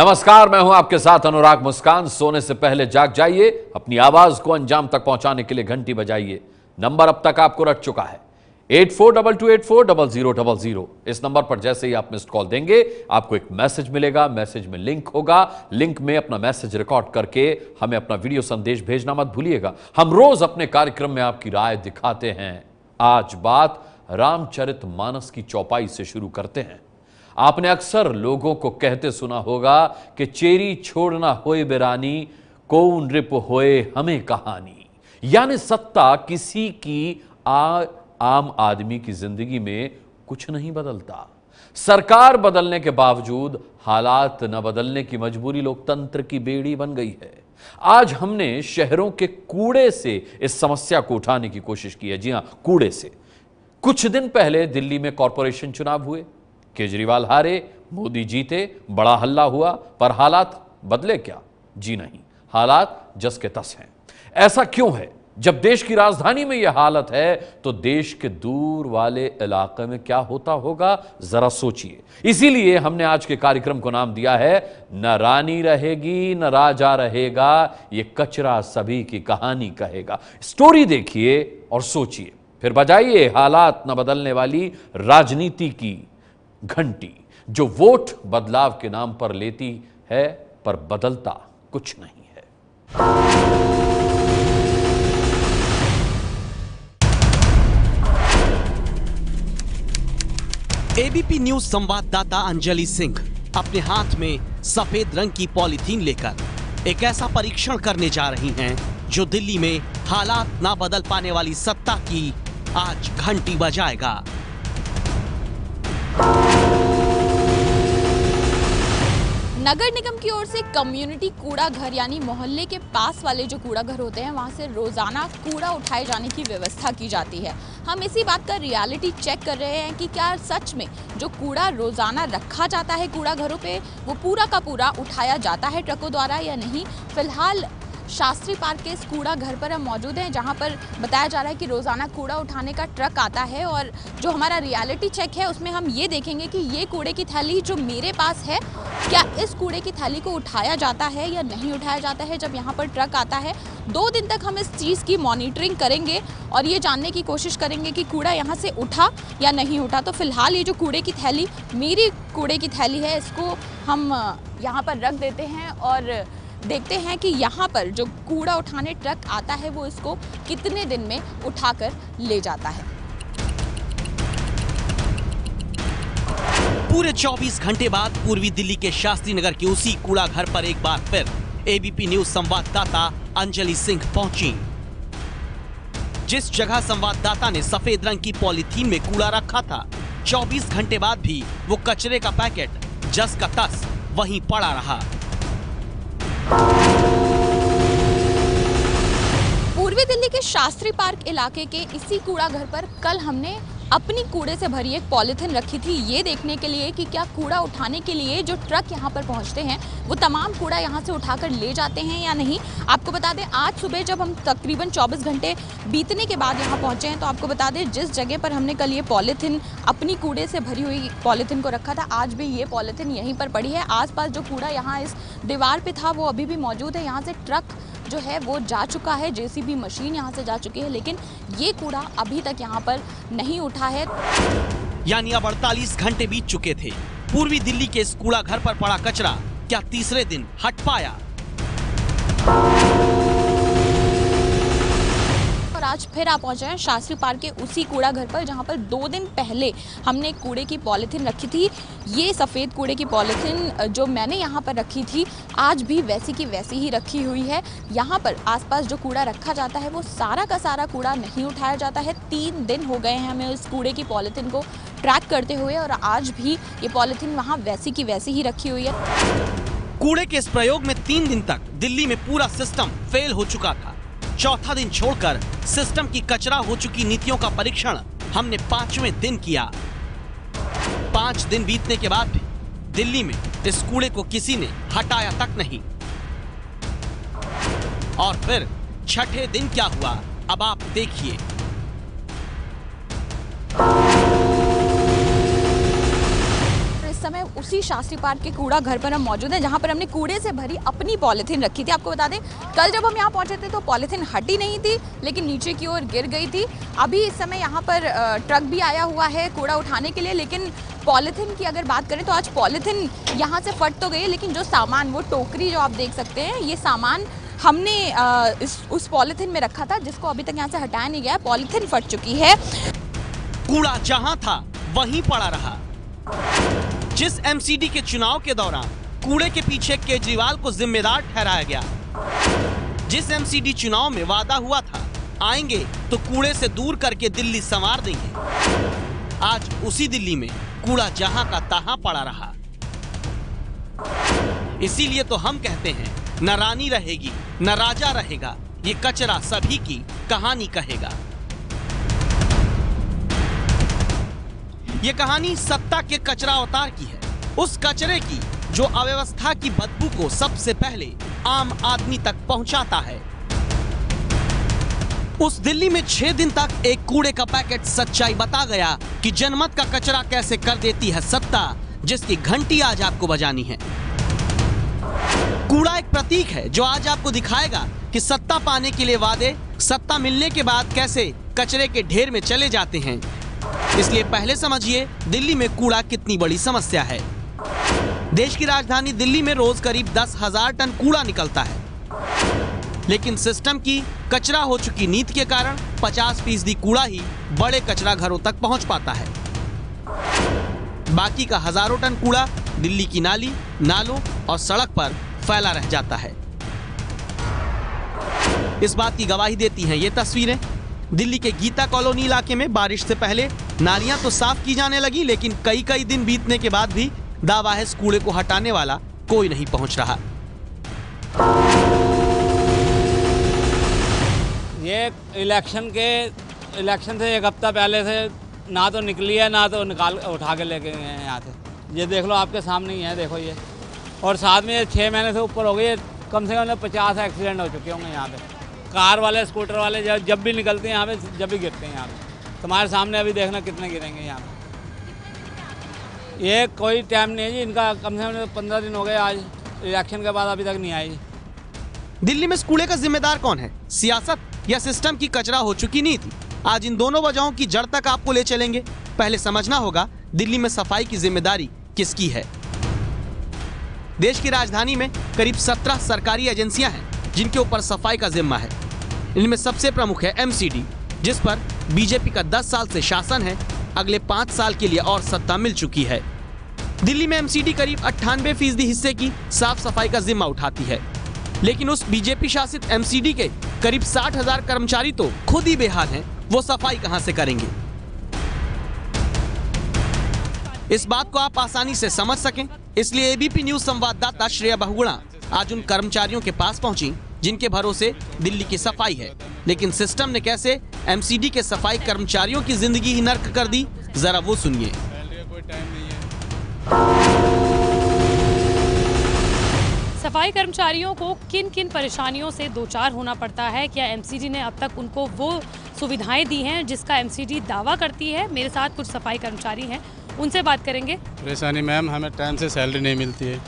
नमस्कार, मैं हूं आपके साथ अनुराग मुस्कान। सोने से पहले जाग जाइए, अपनी आवाज को अंजाम तक पहुंचाने के लिए घंटी बजाइए। नंबर अब तक आपको रट चुका है 8422840000। इस नंबर पर जैसे ही आप मिस्ड कॉल देंगे आपको एक मैसेज मिलेगा। मैसेज में लिंक होगा, लिंक में अपना मैसेज रिकॉर्ड करके हमें अपना वीडियो संदेश भेजना मत भूलिएगा। हम रोज अपने कार्यक्रम में आपकी राय दिखाते हैं। आज बात रामचरितमानस की चौपाई से शुरू करते हैं। आपने अक्सर लोगों को कहते सुना होगा कि चेरी छोड़ना होए बेरानी, कौन रिप होए हमें कहानी। यानी सत्ता किसी की आम आदमी की जिंदगी में कुछ नहीं बदलता। सरकार बदलने के बावजूद हालात न बदलने की मजबूरी लोकतंत्र की बेड़ी बन गई है। आज हमने शहरों के कूड़े से इस समस्या को उठाने की कोशिश की है। जी हां, कूड़े से। कुछ दिन पहले दिल्ली में कॉरपोरेशन चुनाव हुए, केजरीवाल हारे, मोदी जीते, बड़ा हल्ला हुआ, पर हालात बदले क्या? जी नहीं, हालात जस के तस हैं। ऐसा क्यों है? जब देश की राजधानी में यह हालत है तो देश के दूर वाले इलाके में क्या होता होगा, जरा सोचिए। इसीलिए हमने आज के कार्यक्रम को नाम दिया है न रानी रहेगी न राजा रहेगा, ये कचरा सभी की कहानी कहेगा। स्टोरी देखिए और सोचिए, फिर बजाइए हालात न बदलने वाली राजनीति की घंटी, जो वोट बदलाव के नाम पर लेती है पर बदलता कुछ नहीं है। एबीपी न्यूज संवाददाता अंजलि सिंह अपने हाथ में सफेद रंग की पॉलीथीन लेकर एक ऐसा परीक्षण करने जा रही हैं जो दिल्ली में हालात ना बदल पाने वाली सत्ता की आज घंटी बजाएगा। नगर निगम की ओर से कम्युनिटी कूड़ा घर यानी मोहल्ले के पास वाले जो कूड़ा घर होते हैं वहां से रोजाना कूड़ा उठाए जाने की व्यवस्था की जाती है। हम इसी बात का रियलिटी चेक कर रहे हैं कि क्या सच में जो कूड़ा रोजाना रखा जाता है कूड़ा घरों पे वो पूरा का पूरा उठाया जाता है ट्रकों द्वारा या नहीं। फिलहाल शास्त्री पार्क के इस कूड़ा घर पर हम मौजूद हैं, जहां पर बताया जा रहा है कि रोज़ाना कूड़ा उठाने का ट्रक आता है। और जो हमारा रियलिटी चेक है उसमें हम ये देखेंगे कि ये कूड़े की थैली जो मेरे पास है, क्या इस कूड़े की थैली को उठाया जाता है या नहीं उठाया जाता है जब यहाँ पर ट्रक आता है। 2 दिन तक हम इस चीज़ की मॉनिटरिंग करेंगे और ये जानने की कोशिश करेंगे कि कूड़ा यहाँ से उठा या नहीं उठा। तो फिलहाल ये जो कूड़े की थैली मेरी कूड़े की थैली है, इसको हम यहाँ पर रख देते हैं और देखते हैं कि यहाँ पर जो कूड़ा उठाने ट्रक आता है वो इसको कितने दिन में उठाकर ले जाता है। पूरे 24 घंटे बाद पूर्वी दिल्ली के शास्त्री नगर के उसी कूड़ा घर पर एक बार फिर एबीपी न्यूज संवाददाता अंजलि सिंह पहुंची। जिस जगह संवाददाता ने सफेद रंग की पॉलीथीन में कूड़ा रखा था, 24 घंटे बाद भी वो कचरे का पैकेट जस का तस वहीं पड़ा रहा। पूर्वी दिल्ली के शास्त्री पार्क इलाके के इसी कूड़ा घर पर कल हमने अपनी कूड़े से भरी एक पॉलीथिन रखी थी, ये देखने के लिए कि क्या कूड़ा उठाने के लिए जो ट्रक यहाँ पर पहुँचते हैं वो तमाम कूड़ा यहाँ से उठाकर ले जाते हैं या नहीं। आपको बता दें, आज सुबह जब हम तकरीबन 24 घंटे बीतने के बाद यहाँ पहुँचे हैं, तो आपको बता दें जिस जगह पर हमने कल ये पॉलीथिन अपनी कूड़े से भरी हुई पॉलीथिन को रखा था, आज भी ये पॉलीथिन यहीं पर पड़ी है। आसपास जो कूड़ा यहाँ इस दीवार पे था वो अभी भी मौजूद है। यहाँ से ट्रक जो है वो जा चुका है, जेसीबी मशीन यहाँ से जा चुकी है, लेकिन ये कूड़ा अभी तक यहाँ पर नहीं उठा है। यानी अब 48 घंटे बीत चुके थे। पूर्वी दिल्ली के इस कूड़ा घर पर पड़ा कचरा क्या तीसरे दिन हट पाया? और आज फिर आप पहुंचे हैं शास्त्री पार्क के उसी कूड़ा घर पर जहां पर 2 दिन पहले हमने कूड़े की पॉलीथिन रखी थी। ये सफ़ेद कूड़े की पॉलीथिन जो मैंने यहाँ पर रखी थी आज भी वैसी की वैसी ही रखी हुई है। यहाँ पर आसपास जो कूड़ा रखा जाता है वो सारा का सारा कूड़ा नहीं उठाया जाता है। 3 दिन हो गए हैं हमें इस कूड़े की पॉलीथिन को ट्रैक करते हुए और आज भी ये पॉलीथिन वहाँ वैसी की वैसी ही रखी हुई है। कूड़े के इस प्रयोग में 3 दिन तक दिल्ली में पूरा सिस्टम फेल हो चुका था। चौथा दिन छोड़कर सिस्टम की कचरा हो चुकी नीतियों का परीक्षण हमने 5वें दिन किया। 5 दिन बीतने के बाद भी दिल्ली में इस कूड़े को किसी ने हटाया तक नहीं। और फिर छठे दिन क्या हुआ, अब आप देखिए। इस समय उसी शास्त्री पार्क के कूड़ा घर पर हम मौजूद हैं, जहां पर हमने कूड़े से भरी अपनी पॉलीथीन रखी थी। आपको बता दें, कल जब हम यहाँ पहुंचे थे तो पॉलीथीन हटी नहीं थी, लेकिन नीचे की ओर गिर गई थी। अभी इस समय यहाँ पर ट्रक भी आया हुआ है कूड़ा उठाने के लिए, लेकिन पॉलीथीन की अगर बात करें तो आज पॉलीथीन यहाँ से फट तो गई है, लेकिन जो सामान, वो टोकरी जो आप देख सकते हैं, ये सामान हमने उस पॉलीथीन में रखा था, जिसको अभी तक यहाँ से हटाया नहीं गया है। पॉलीथीन फट चुकी है। कूड़ा जहां था वहीं पड़ा रहा। जिस एमसीडी के चुनाव के दौरान कूड़े के पीछे केजरीवाल को जिम्मेदार ठहराया गया, जिस एमसीडी चुनाव में वादा हुआ था आएंगे तो कूड़े से दूर करके दिल्ली संवार देंगे, आज उसी दिल्ली में कूड़ा जहां का तहां पड़ा रहा। इसीलिए तो हम कहते हैं, न रानी रहेगी न राजा रहेगा, ये कचरा सभी की कहानी कहेगा। ये कहानी सत्ता के कचरा अवतार की है, उस कचरे की जो अव्यवस्था की बदबू को सबसे पहले आम आदमी तक पहुंचाता है। उस दिल्ली में 6 दिन तक एक कूड़े का पैकेट सच्चाई बता गया कि जनमत का कचरा कैसे कर देती है सत्ता, जिसकी घंटी आज आपको बजानी है। कूड़ा एक प्रतीक है जो आज आपको दिखाएगा कि सत्ता पाने के लिए वादे सत्ता मिलने के बाद कैसे कचरे के ढेर में चले जाते हैं। इसलिए पहले समझिए दिल्ली में कूड़ा कितनी बड़ी समस्या है। देश की राजधानी दिल्ली में रोज करीब 10,000 टन कूड़ा निकलता है, लेकिन सिस्टम की कचरा हो चुकी नीति के कारण 50% कूड़ा ही बड़े कचरा घरों तक पहुंच पाता है। बाकी का हजारों टन कूड़ा दिल्ली की नाली, नालों और सड़क पर फैला रह जाता है। इस बात की गवाही देती हैं ये तस्वीरें। दिल्ली के गीता कॉलोनी इलाके में बारिश से पहले नालियां तो साफ की जाने लगी, लेकिन कई दिन बीतने के बाद भी दावा है इस कूड़े को हटाने वाला कोई नहीं पहुंच रहा। ये इलेक्शन से 1 हफ्ता पहले से ना तो निकली है, ना तो उठा के लेके गए हैं यहाँ से। ये देख लो, आपके सामने ही है, देखो ये। और साथ में 6 महीने से ऊपर हो गई, कम से कम 50 एक्सीडेंट हो चुके होंगे यहाँ पे। कार वाले, स्कूटर वाले जब भी निकलते हैं यहाँ पे, जब भी गिरते हैं यहाँ पे। तुम्हारे सामने अभी देखना कितने गिरेंगे यहाँ पे। ये कोई टाइम नहीं है जी इनका, कम से कम 15 दिन हो गए आज इलेक्शन के बाद, अभी तक नहीं आई। दिल्ली में इस कूड़े का जिम्मेदार कौन है, सियासत या सिस्टम की कचरा हो चुकी नीति? आज इन दोनों वजहों की जड़ तक आपको ले चलेंगे। पहले समझना होगा दिल्ली में सफाई की जिम्मेदारी किसकी है। देश की राजधानी में करीब 17 सरकारी एजेंसियां हैं जिनके ऊपर सफाई का जिम्मा है। इनमें सबसे प्रमुख है एमसीडी, जिस पर बीजेपी का 10 साल से शासन है। अगले 5 साल के लिए और सत्ता मिल चुकी है। दिल्ली में एमसीडी करीब 98% हिस्से की साफ सफाई का जिम्मा उठाती है, लेकिन उस बीजेपी शासित एमसीडी के करीब 60,000 कर्मचारी तो खुद ही बेहाल हैं। वो सफाई कहां से करेंगे? इस बात को आप आसानी से समझ सकें, इसलिए एबीपी न्यूज संवाददाता श्रेया बहुगुणा आज उन कर्मचारियों के पास पहुंची जिनके भरोसे दिल्ली की सफाई है, लेकिन सिस्टम ने कैसे एमसीडी के सफाई कर्मचारियों की जिंदगी ही नर्क कर दी, जरा वो सुनिए। सफाई कर्मचारियों को किन किन परेशानियों से दो चार होना पड़ता है, क्या एमसीडी ने अब तक उनको वो सुविधाएं दी हैं जिसका एमसीडी दावा करती है? मेरे साथ कुछ सफाई कर्मचारी हैं, उनसे बात करेंगे। परेशानी मैम, हमें टाइम से सैलरी नहीं मिलती है,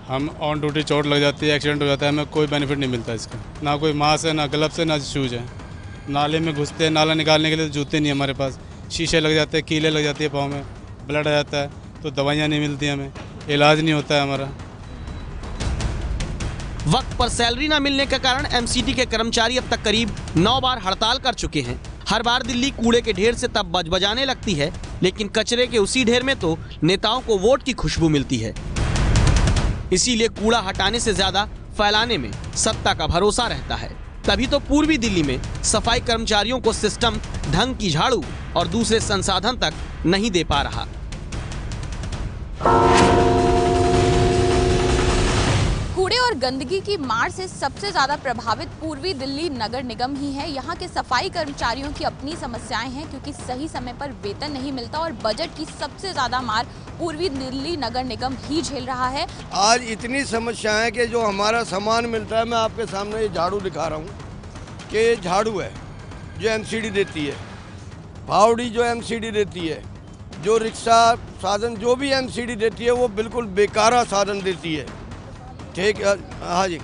हम ऑन ड्यूटी चोट लग जाती है, एक्सीडेंट हो जाता है, हमें कोई बेनिफिट नहीं मिलता इसका। ना कोई मास्क है, ना ग्लव्स है, ना शूज़ है। नाले में घुसते हैं, नाला निकालने के लिए जूते नहीं हमारे पास, शीशे लग जाते हैं, कीले लग जाती है पाँव में, ब्लड आ जाता है तो दवाइयाँ नहीं मिलती हमें, इलाज नहीं होता है हमारा। वक्त पर सैलरी न मिलने के कारण एमसीडी के कर्मचारी अब तक करीब 9 बार हड़ताल कर चुके हैं। हर बार दिल्ली कूड़े के ढेर से तब बजबजाने लगती है, लेकिन कचरे के उसी ढेर में तो नेताओं को वोट की खुशबू मिलती है। इसीलिए कूड़ा हटाने से ज्यादा फैलाने में सत्ता का भरोसा रहता है। तभी तो पूर्वी दिल्ली में सफाई कर्मचारियों को सिस्टम ढंग की झाड़ू और दूसरे संसाधन तक नहीं दे पा रहा। कूड़े और गंदगी की मार से सबसे ज्यादा प्रभावित पूर्वी दिल्ली नगर निगम ही है। यहाँ के सफाई कर्मचारियों की अपनी समस्याएं हैं, क्योंकि सही समय पर वेतन नहीं मिलता और बजट की सबसे ज्यादा मार पूर्वी दिल्ली नगर निगम ही झेल रहा है। आज इतनी समस्या है कि जो हमारा सामान मिलता है, मैं आपके सामने ये झाड़ू दिखा रहा हूँ कि ये झाड़ू है जो एमसीडी देती है, फावड़ी जो एमसीडी देती है, जो रिक्शा साधन जो भी एमसीडी देती है वो बिल्कुल बेकारा साधन देती है। ठीक है, हाँ जी।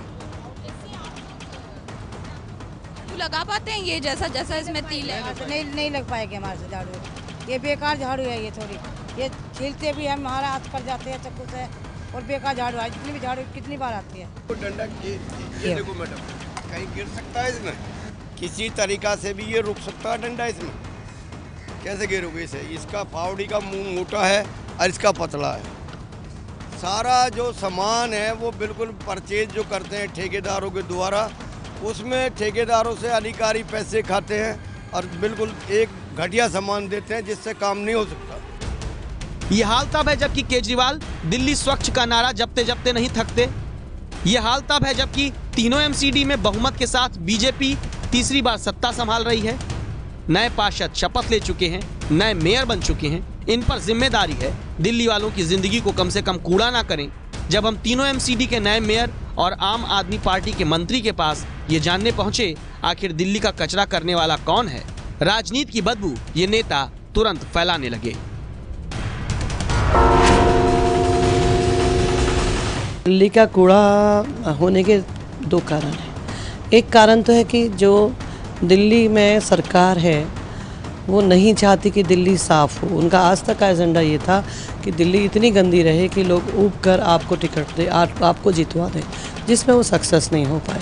लगा पाते हैं ये जैसा जैसा इसमें तिल है? नहीं लग पाएगी हमारे से झाड़ू। ये बेकार झाड़ू है, ये थोड़ी ये छीलते भी हम हमारा हाथ पर जाते हैं चक्कू से, और बेकार झाड़ू है। जितनी भी झाड़ू कितनी बार आती है। डंडा ये देखो मैडम, कहीं गिर सकता है इसमें, किसी तरीका से भी ये रुक सकता है डंडा इसमें। कैसे गिरोगे इसे? इसका फावड़ी का मुंह मोटा है और इसका पतला है। सारा जो सामान है वो बिल्कुल परचेज जो करते हैं ठेकेदारों के द्वारा, उसमें ठेकेदारों से अधिकारी पैसे खाते हैं और बिल्कुल एक घटिया सामान देते हैं जिससे काम नहीं हो सकता। ये हाल तब है जबकि केजरीवाल दिल्ली स्वच्छ का नारा जपते जपते नहीं थकते। ये हाल तब है जबकि तीनों एमसीडी में बहुमत के साथ बीजेपी तीसरी बार सत्ता संभाल रही है। नए पार्षद शपथ ले चुके हैं, नए मेयर बन चुके हैं। इन पर जिम्मेदारी है दिल्ली वालों की जिंदगी को कम से कम कूड़ा ना करें। जब हम तीनों एमसीडी के नए मेयर और आम आदमी पार्टी के मंत्री के पास ये जानने पहुंचे आखिर दिल्ली का कचरा करने वाला कौन है, राजनीति की बदबू ये नेता तुरंत फैलाने लगे। दिल्ली का कूड़ा होने के दो कारण हैं। एक कारण तो है कि जो दिल्ली में सरकार है वो नहीं चाहती कि दिल्ली साफ़ हो। उनका आज तक का एजेंडा ये था कि दिल्ली इतनी गंदी रहे कि लोग ऊब कर आपको टिकट दे, आपको जितवा दें, जिसमें वो सक्सेस नहीं हो पाए।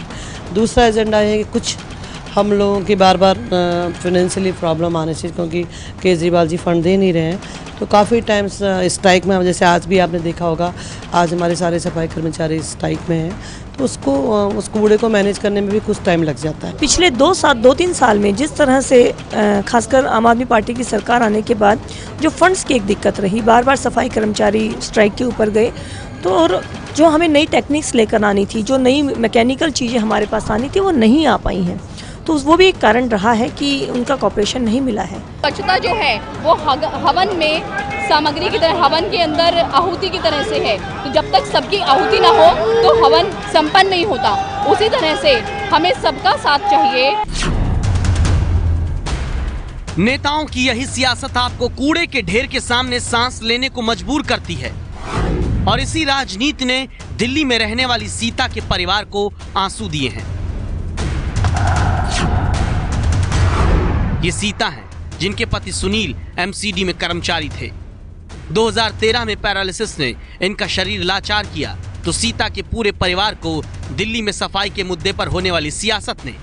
दूसरा एजेंडा है कि कुछ हम लोगों की बार बार फाइनेंशियली प्रॉब्लम आने से, क्योंकि केजरीवाल जी फंड दे नहीं रहे हैं, तो काफ़ी टाइम्स स्ट्राइक में, जैसे आज भी आपने देखा होगा, आज हमारे सारे सफाई कर्मचारी स्ट्राइक में हैं, तो उसको उस कूड़े को मैनेज करने में भी कुछ टाइम लग जाता है। पिछले 2-3 साल में जिस तरह से खासकर आम आदमी पार्टी की सरकार आने के बाद जो फंड्स की एक दिक्कत रही, बार बार सफाई कर्मचारी स्ट्राइक के ऊपर गए, तो और जो हमें नई टेक्निक्स लेकर आनी थी, जो नई मैकेनिकल चीज़ें हमारे पास आनी थी, वो नहीं आ पाई हैं। तो वो भी एक कारण रहा है कि उनका कॉपरेशन नहीं मिला है। स्वच्छता जो है वो हवन में सामग्री की तरह, हवन के अंदर आहुति की तरह से है। तो जब तक सबकी आहुति ना हो तो हवन संपन्न नहीं होता। उसी तरह से हमें सबका साथ चाहिए। नेताओं की यही सियासत आपको कूड़े के ढेर के सामने सांस लेने को मजबूर करती है, और इसी राजनीति ने दिल्ली में रहने वाली सीता के परिवार को आंसू दिए हैं। ये सीता हैं जिनके पति सुनील एमसीडी में कर्मचारी थे। 2013 में पैरालिसिस ने इनका शरीर लाचार किया, तो सीता के पूरे परिवार को दिल्ली में सफाई के मुद्दे पर होने वाली सियासत ने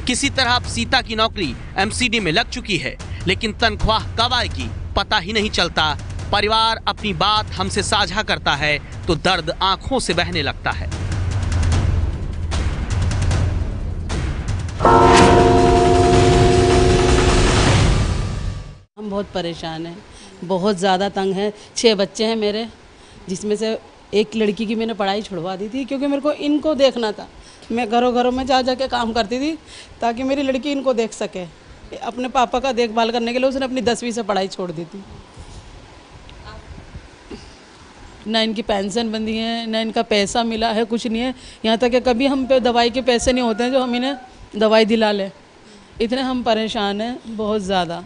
किसी तरह अब सीता की नौकरी एमसीडी में लग चुकी है, लेकिन तनख्वाह कब आएगी पता ही नहीं चलता। परिवार अपनी बात हमसे साझा करता है तो दर्द आंखों से बहने लगता है। हम बहुत परेशान हैं, बहुत ज़्यादा तंग हैं। 6 बच्चे हैं मेरे, जिसमें से एक लड़की की मैंने पढ़ाई छुड़वा दी थी, क्योंकि मेरे को इनको देखना था। मैं घरों में जा के काम करती थी ताकि मेरी लड़की इनको देख सके। अपने पापा का देखभाल करने के लिए उसने अपनी 10वीं से पढ़ाई छोड़ दी थी। ना इनकी पेंशन बंदी है, ना इनका पैसा मिला है, कुछ नहीं है। यहाँ तक कि कभी हम पे दवाई के पैसे नहीं होते हैं जो हम इन्हें दवाई दिला ले। इतने हम परेशान हैं, बहुत ज़्यादा।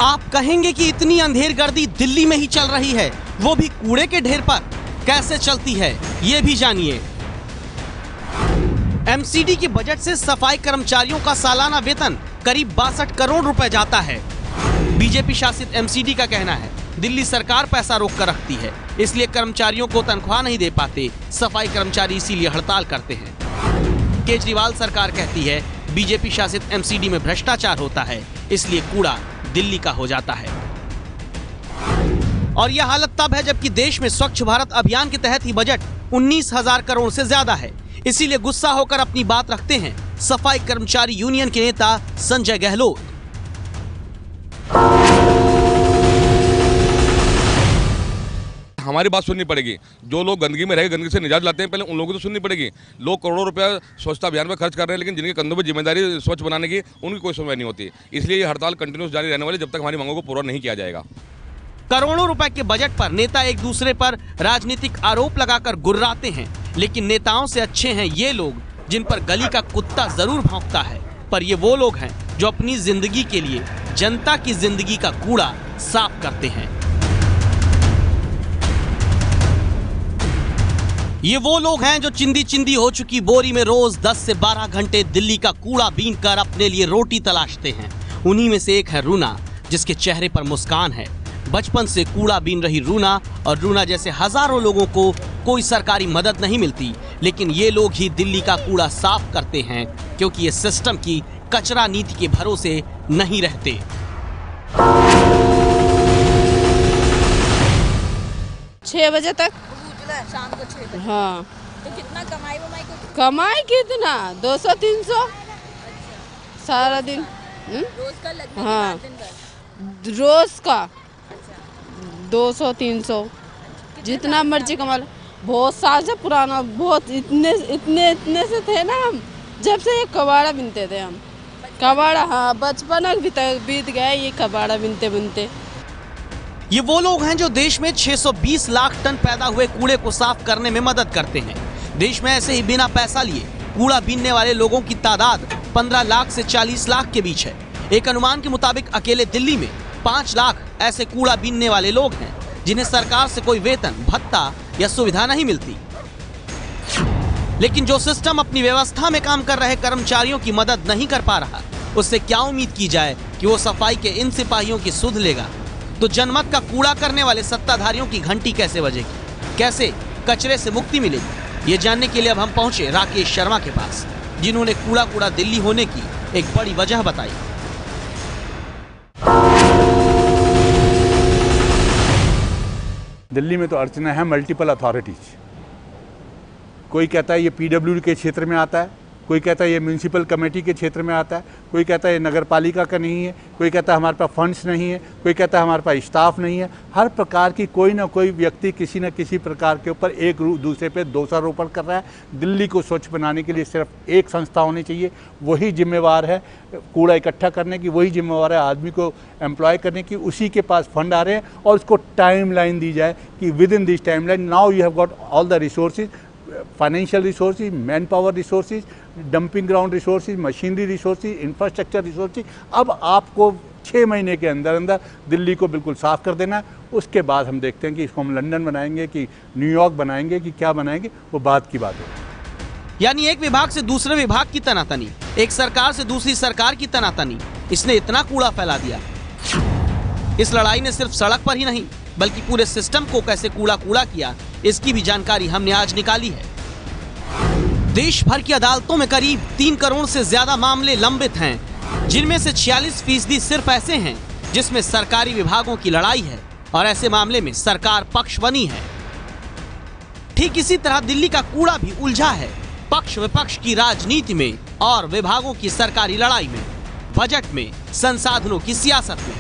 आप कहेंगे कि इतनी अंधेरगर्दी दिल्ली में ही चल रही है, वो भी कूड़े के ढेर पर। कैसे चलती है ये भी जानिए। एमसीडी के बजट से सफाई कर्मचारियों का सालाना वेतन करीब 62 करोड़ रुपए जाता है। बीजेपी शासित एमसीडी का कहना है दिल्ली सरकार पैसा रोक कर रखती है, इसलिए कर्मचारियों को तनख्वाह नहीं दे पाते। सफाई कर्मचारी इसीलिए हड़ताल करते हैं। केजरीवाल सरकार कहती है बीजेपी शासित एमसीडी में भ्रष्टाचार होता है, इसलिए कूड़ा दिल्ली का हो जाता है। और यह हालत तब है जबकि देश में स्वच्छ भारत अभियान के तहत ही बजट 19,000 करोड़ से ज्यादा है। इसीलिए गुस्सा होकर अपनी बात रखते हैं सफाई कर्मचारी यूनियन के नेता संजय गहलोत। हमारी बात सुननी पड़ेगी। जो लोग गंदगी में रह गंदगी से निजात लाते हैं, पहले उन लोगों को तो सुननी पड़ेगी। लोग करोड़ों रुपया स्वच्छता अभियान में खर्च कर रहे हैं, लेकिन जिनके कंधों पर जिम्मेदारी स्वच्छ बनाने की, उनकी कोई सुनवाई नहीं होती। इसलिए ये हड़ताल कंटिन्यूस जारी रहने वाली जब तक हमारी मांगों को पूरा नहीं किया जाएगा। करोड़ों रुपए के बजट पर नेता एक दूसरे पर राजनीतिक आरोप लगाकर गुर्राते हैं, लेकिन नेताओं से अच्छे हैं ये लोग जिन पर गली का कुत्ता जरूर भौंकता है। पर ये वो लोग हैं जो अपनी जिंदगी के लिए जनता की जिंदगी का कूड़ा साफ करते हैं। ये वो लोग हैं जो चिंदी चिंदी हो चुकी बोरी में रोज 10 से 12 घंटे दिल्ली का कूड़ा बीन कर अपने लिए रोटी तलाशते हैं। उन्हीं में से एक है रूना, जिसके चेहरे पर मुस्कान है। बचपन से कूड़ा बीन रही रूना और रूना जैसे हजारों लोगों को कोई सरकारी मदद नहीं मिलती, लेकिन ये लोग ही दिल्ली का कूड़ा साफ करते हैं, क्योंकि ये सिस्टम की कचरा नीति के भरोसे नहीं रहते। छह बजे तक शाम को 6 बजे। हाँ। तो कितना कमाई कमाई कितना 200-300 सारा दिन। रोज का लगने हाँ। के बाद दिन भर? रोज का 200-300 जितना मर्जी कमा लो। बहुत साल से पुराना, बहुत इतने से थे ना हम, जब से ये कबाड़ा बिनते थे हम। कबाड़ा, हाँ, बचपन बीत गया ये कबाड़ा बिनते बिनते। ये वो लोग हैं जो देश में 620 लाख टन पैदा हुए कूड़े को साफ करने में मदद करते हैं। देश में ऐसे ही बिना पैसा लिए कूड़ा बीनने वाले लोगों की तादाद 15 लाख से 40 लाख के बीच है। एक अनुमान के मुताबिक अकेले दिल्ली में 5 लाख ऐसे कूड़ा बीनने वाले लोग हैं, जिन्हें सरकार से कोई वेतन, भत्ता या सुविधा नहीं मिलती। लेकिन जो सिस्टम अपनी व्यवस्था में काम कर रहे कर्मचारियों की मदद नहीं कर पा रहा, उससे क्या उम्मीद की जाए कि वो सफाई के इन सिपाहियों की सुध लेगा? तो जनमत का कूड़ा करने वाले सत्ताधारियों की घंटी कैसे बजेगी? कैसे कचरे से मुक्ति मिलेगी? ये जानने के लिए अब हम पहुंचे राकेश शर्मा के पास, जिन्होंने कूड़ा दिल्ली होने की एक बड़ी वजह बताई। दिल्ली में तो अड़चना है मल्टीपल अथॉरिटीज। कोई कहता है ये पीडब्ल्यूडी के क्षेत्र में आता है, कोई कहता है ये म्यूनिसिपल कमेटी के क्षेत्र में आता है, कोई कहता है ये नगर पालिका का नहीं है, कोई कहता है हमारे पास फंड्स नहीं है, कोई कहता है हमारे पास स्टाफ नहीं है। हर प्रकार की कोई ना कोई व्यक्ति किसी न किसी प्रकार के ऊपर एक दूसरे पे दोषारोपण कर रहा है। दिल्ली को स्वच्छ बनाने के लिए सिर्फ एक संस्था होनी चाहिए, वही जिम्मेवार है कूड़ा इकट्ठा करने की, वही जिम्मेवार है आदमी को एम्प्लॉय करने की। उसी के पास फंड आ रहे हैं और उसको टाइम लाइन दी जाए कि with in this time line now you have got all the resources, financial resources, man power resources, dumping ground resources, machinery resources, infrastructure resources. अब आपको 6 महीने के अंदर अंदर दिल्ली को बिल्कुल साफ कर देना है। उसके बाद हम देखते हैं कि इसको हम लंदन बनाएंगे कि न्यूयॉर्क बनाएंगे कि क्या बनाएंगे, वो बात की बात है। यानी एक विभाग से दूसरे विभाग की तनातनी, एक सरकार से दूसरी सरकार की तनातनी, इसने इतना कूड़ा फैला दिया। इस लड़ाई ने सिर्फ सड़क पर ही नहीं बल्कि पूरे सिस्टम को कैसे कूड़ा किया, इसकी भी जानकारी हमने आज निकाली है। देश भर की अदालतों में करीब 3 करोड़ से ज्यादा मामले लंबित हैं, जिनमें से 46% सिर्फ ऐसे हैं जिसमें सरकारी विभागों की लड़ाई है और ऐसे मामले में सरकार पक्ष बनी है। ठीक इसी तरह दिल्ली का कूड़ा भी उलझा है पक्ष विपक्ष की राजनीति में और विभागों की सरकारी लड़ाई में, बजट में, संसाधनों की सियासत में।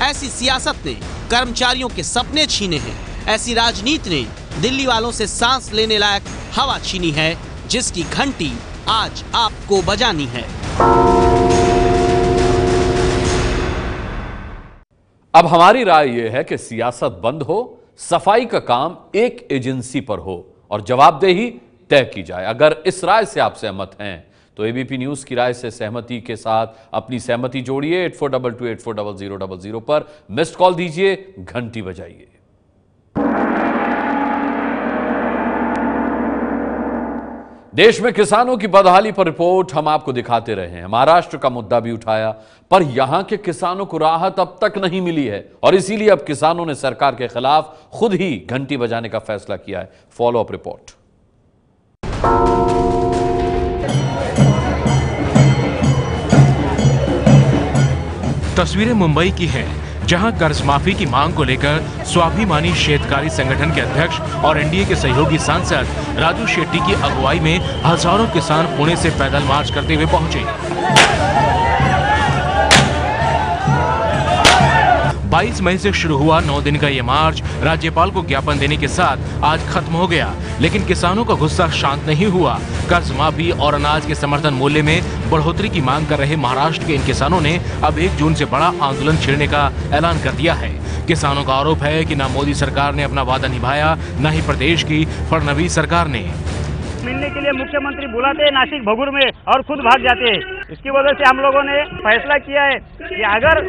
ऐसी सियासत ने कर्मचारियों के सपने छीने हैं, ऐसी राजनीति ने दिल्ली वालों से सांस लेने लायक हवा छीनी है, जिसकी घंटी आज आपको बजानी है। अब हमारी राय यह है कि सियासत बंद हो, सफाई का काम एक एजेंसी पर हो और जवाबदेही तय की जाए। अगर इस राय से आप सहमत हैं तो एबीपी न्यूज की राय से सहमति के साथ अपनी सहमति जोड़िए। 8422840000 पर मिस्ड कॉल दीजिए, घंटी बजाइए। देश में किसानों की बदहाली पर रिपोर्ट हम आपको दिखाते रहे हैं। महाराष्ट्र का मुद्दा भी उठाया, पर यहां के किसानों को राहत अब तक नहीं मिली है और इसीलिए अब किसानों ने सरकार के खिलाफ खुद ही घंटी बजाने का फैसला किया है। Follow up report. तस्वीरें मुंबई की हैं, जहां कर्ज माफी की मांग को लेकर स्वाभिमानी शेतकारी संगठन के अध्यक्ष और एनडीए के सहयोगी सांसद राजू शेट्टी की अगुवाई में हजारों किसान पुणे से पैदल मार्च करते हुए पहुंचे। 22 मई से शुरू हुआ 9 दिन का ये मार्च राज्यपाल को ज्ञापन देने के साथ आज खत्म हो गया, लेकिन किसानों का गुस्सा शांत नहीं हुआ। कर्ज माफी और अनाज के समर्थन मूल्य में बढ़ोतरी की मांग कर रहे महाराष्ट्र के इन किसानों ने अब 1 जून से बड़ा आंदोलन छेड़ने का ऐलान कर दिया है। किसानों का आरोप है कि न मोदी सरकार ने अपना वादा निभाया, न ही प्रदेश की फडणवीस सरकार ने। मिलने के लिए मुख्यमंत्री बुलाते हैं नासिक भगुर में और खुद भाग जाते हैं। इसकी वजह से हम लोगों ने फैसला किया है कि अगर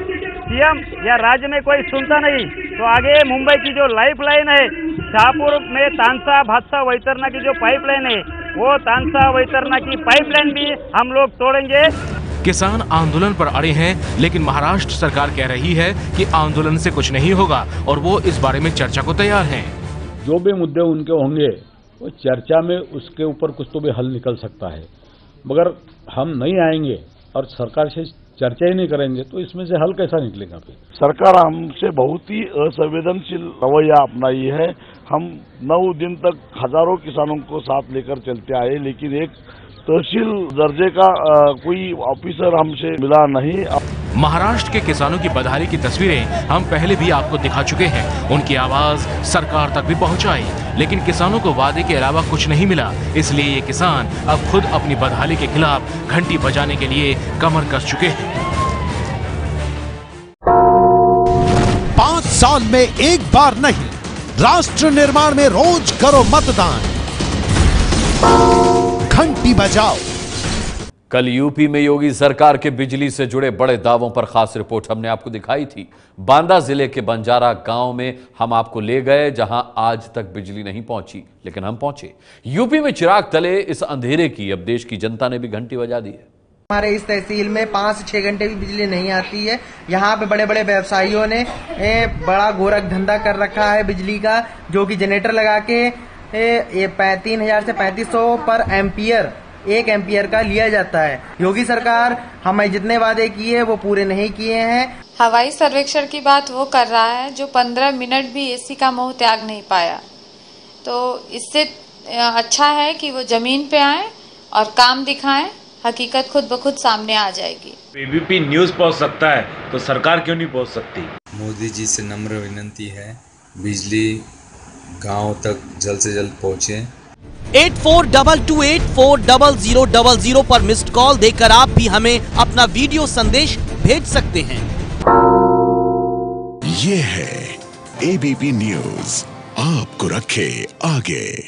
सीएम या राज्य में कोई सुनता नहीं तो आगे मुंबई की जो लाइफलाइन है शाहपुर में तानसा भादसा वैतरना की जो पाइपलाइन है वो तानसा वैतरना की पाइपलाइन भी हम लोग तोड़ेंगे। किसान आंदोलन पर अड़े हैं, लेकिन महाराष्ट्र सरकार कह रही है कि आंदोलन से कुछ नहीं होगा और वो इस बारे में चर्चा को तैयार हैं। जो भी मुद्दे उनके होंगे वो चर्चा में उसके ऊपर कुछ तो भी हल निकल सकता है, मगर हम नहीं आएंगे और सरकार से चर्चा ही नहीं करेंगे तो इसमें से हल कैसा निकलेगा? फिर सरकार हमसे बहुत ही असंवेदनशील रवैया अपनाई है। हम 9 दिन तक हजारों किसानों को साथ लेकर चलते आए, लेकिन एक तहसील दर्जे का कोई ऑफिसर हमसे मिला नहीं। महाराष्ट्र के किसानों की बदहाली की तस्वीरें हम पहले भी आपको दिखा चुके हैं। उनकी आवाज सरकार तक भी पहुंचाई, लेकिन किसानों को वादे के अलावा कुछ नहीं मिला। इसलिए ये किसान अब खुद अपनी बदहाली के खिलाफ घंटी बजाने के लिए कमर कस चुके हैं। 5 साल में एक बार नहीं, राष्ट्र निर्माण में रोज करो मतदान, घंटी बजाओ। कल यूपी में योगी सरकार के बिजली से जुड़े बड़े दावों पर खास रिपोर्ट हमने आपको दिखाई थी। बांदा जिले के बंजारा गांव में हम आपको ले गए, जहां आज तक बिजली नहीं पहुंची, लेकिन हम पहुंचे। यूपी में चिराग तले इस अंधेरे की अब देश की जनता ने भी घंटी बजा दी है। हमारे इस तहसील में 5 से 6 घंटे भी बिजली नहीं आती है। यहाँ पे बड़े बड़े व्यवसायियों ने बड़ा गोरख धंधा कर रखा है बिजली का, जो कि जनरेटर लगा के 3000 से 3500 पर एम्पियर 1 एम्पियर का लिया जाता है। योगी सरकार हमें जितने वादे किए वो पूरे नहीं किए हैं। हवाई सर्वेक्षण की बात वो कर रहा है जो 15 मिनट भी एसी का मोह त्याग नहीं पाया। तो इससे अच्छा है कि वो जमीन पे आए और काम दिखाएं, हकीकत खुद ब खुद सामने आ जाएगी। एबीपी न्यूज पहुंच सकता है तो सरकार क्यों नहीं पहुंच सकती? मोदी जी से नम्र विनती है, बिजली गांव तक जल्द से जल्द पहुंचे। 8422840000 पर मिस्ड कॉल देकर आप भी हमें अपना वीडियो संदेश भेज सकते हैं। ये है एबीपी न्यूज, आपको रखे आगे।